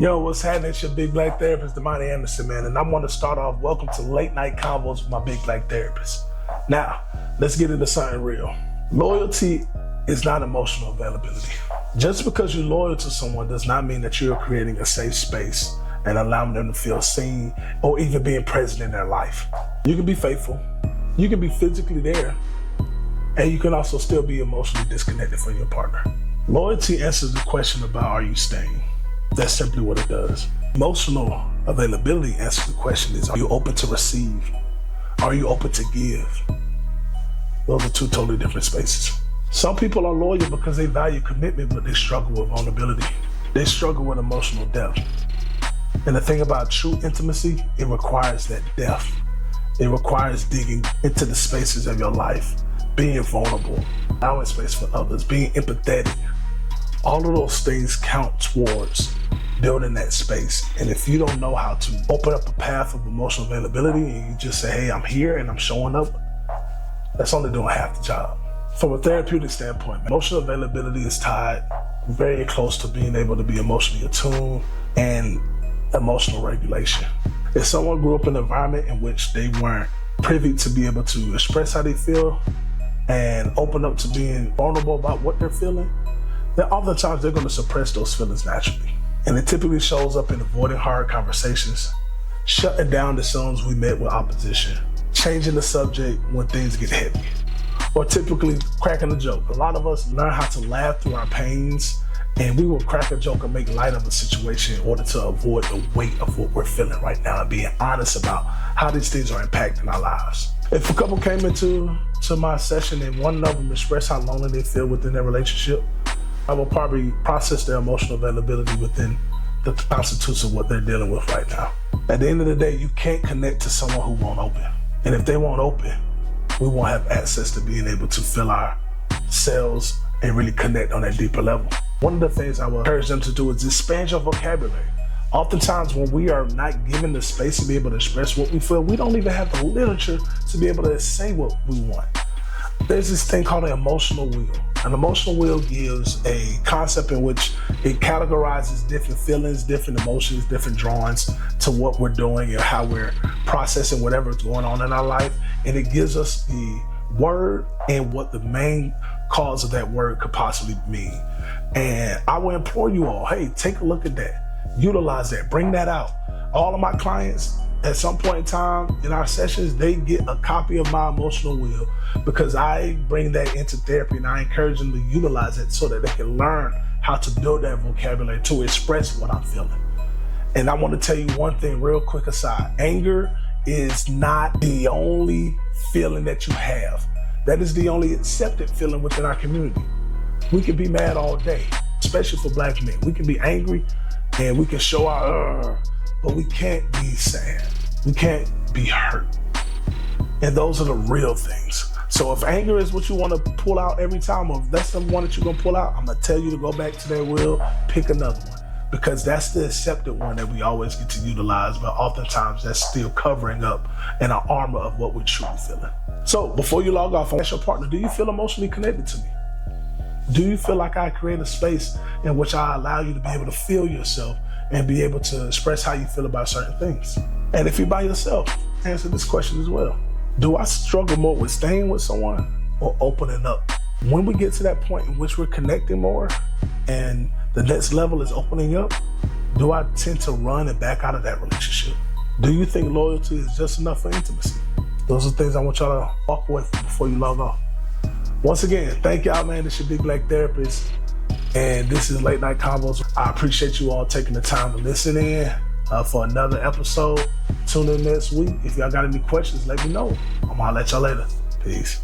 Yo, what's happening? It's your Big Black Therapist, Damani Anderson, man. And I want to start off, welcome to Late Night Convos with my Big Black Therapist. Now, let's get into something real. Loyalty is not emotional availability. Just because you're loyal to someone does not mean that you're creating a safe space and allowing them to feel seen or even being present in their life. You can be faithful, you can be physically there, and you can also still be emotionally disconnected from your partner. Loyalty answers the question about, are you staying? That's simply what it does. Emotional availability answers the question is, are you open to receive? Are you open to give? Those are two totally different spaces. Some people are loyal because they value commitment, but they struggle with vulnerability. They struggle with emotional depth. And the thing about true intimacy, it requires that depth. It requires digging into the spaces of your life, being vulnerable, allowing space for others, being empathetic. All of those things count towards building that space. And if you don't know how to open up a path of emotional availability and you just say, hey, I'm here and I'm showing up, that's only doing half the job. From a therapeutic standpoint, emotional availability is tied very close to being able to be emotionally attuned and emotional regulation. If someone grew up in an environment in which they weren't privy to be able to express how they feel and open up to being vulnerable about what they're feeling, then oftentimes they're going to suppress those feelings naturally. And it typically shows up in avoiding hard conversations, shutting down as soon as we met with opposition, changing the subject when things get heavy, or typically cracking a joke. A lot of us learn how to laugh through our pains, and we will crack a joke and make light of a situation in order to avoid the weight of what we're feeling right now and being honest about how these things are impacting our lives. If a couple came into my session and one of them expressed how lonely they feel within their relationship, I will probably process their emotional availability within the constitutes of what they're dealing with right now. At the end of the day, you can't connect to someone who won't open. And if they won't open, we won't have access to being able to fill our cells and really connect on that deeper level. One of the things I would encourage them to do is expand your vocabulary. Oftentimes when we are not given the space to be able to express what we feel, we don't even have the literature to be able to say what we want. There's this thing called an emotional wheel. An emotional wheel gives a concept in which it categorizes different feelings, different emotions, different drawings to what we're doing and how we're processing whatever's going on in our life. And it gives us the word and what the main cause of that word could possibly mean. And I will implore you all, hey, take a look at that. Utilize that, bring that out. All of my clients, at some point in time in our sessions, they get a copy of my emotional wheel because I bring that into therapy and I encourage them to utilize it so that they can learn how to build that vocabulary to express what I'm feeling. And I want to tell you one thing real quick aside. Anger is not the only feeling that you have. That is the only accepted feeling within our community. We can be mad all day, especially for Black men. We can be angry and we can show our but we can't be sad. We can't be hurt. And those are the real things. So if anger is what you want to pull out every time, or if that's the one that you're going to pull out, I'm going to tell you to go back to that wheel, pick another one. Because that's the accepted one that we always get to utilize, but oftentimes that's still covering up in our armor of what we're truly feeling. So before you log off, ask your partner, do you feel emotionally connected to me? Do you feel like I create a space in which I allow you to be able to feel yourself and be able to express how you feel about certain things? And if you're by yourself, answer this question as well. Do I struggle more with staying with someone or opening up? When we get to that point in which we're connecting more and the next level is opening up, do I tend to run and back out of that relationship? Do you think loyalty is just enough for intimacy? Those are things I want y'all to walk away from before you log off. Once again, thank y'all, man. This is your Big Black Therapist. And this is Late Night Convos. I appreciate you all taking the time to listen in for another episode. Tune in next week. If y'all got any questions, let me know. I'm gonna let y'all later. Peace.